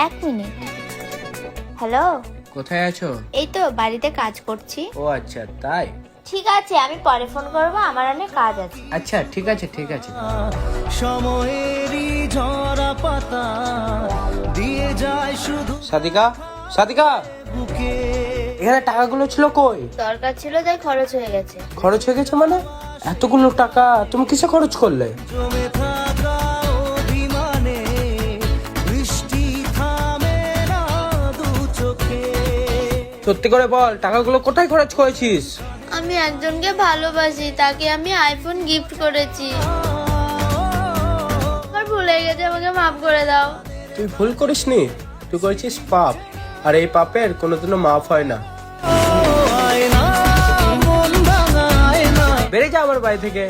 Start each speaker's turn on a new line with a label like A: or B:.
A: এক minute. Hello,
B: কোথায় আছো?
A: এই তো বাড়িতে কাজ করছি।
B: ও আচ্ছা তাই।
A: ঠিক আছে, আমি পরে ফোন করবো, আমার অনেক কাজ আছে।
B: আচ্ছা ঠিক আছে ঠিক আছে।
C: সময়েরই ঝরা পাতা দিয়ে যায় শুধু
B: সাদিকা, সাদিকা,
C: বুকে।
B: এখানে টাকাগুলো ছিল কই?
A: দরকার ছিল তাই খরচ হয়ে গেছে।
B: খরচ হয়ে গেছে মানে? এতগুলো টাকা তুমি কিসে খরচ করলে?
C: জমে থাকা অভিমানে বৃষ্টি থামে না দু চোখে।
B: সত্যি করে বল, টাকাগুলো কোথায় খরচ করেছিস?
A: আমি একজনকে ভালোবাসি, তাকে আমি আইফোন গিফট করেছি। আমার ভুলে গেছে, আমাকে মাফ করে দাও।
B: তুই ভুল করিসনি, তুই করেছিস পাপ, আর এই পাপের কোনোদিনও মাফ হয় না।
C: আয়না, মন ভাঙা আয়না।
B: বেরিয়ে যা আমার বাড়ি থেকে।